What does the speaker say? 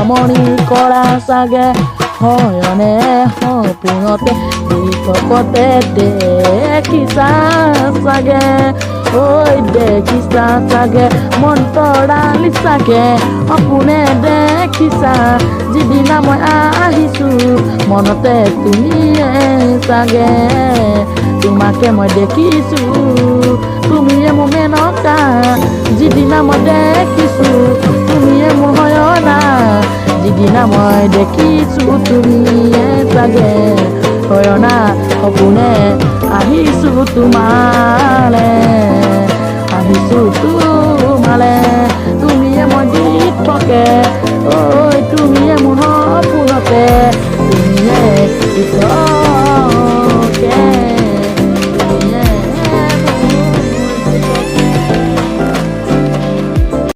মনি কৰা চাগে হয়নে সপোনতে দিশতে দেখিছা চাগে ঐ দেখিছা চাগে মন তৰালি চাগে সপোনে দেখিছা যিদিনা মই আহিছো মনতে তুমিয়ে চাগে তোমাকে মই দেখিছো তুমিয়ে মোৰ মেনকা যিদিনা মই দেখিছো তুমিয়ে মোৰ হয়না যিদিনা মই দেখিছো তুমিয়ে চাগে হয়না সপোনে আহিছো তোমালে আহিছো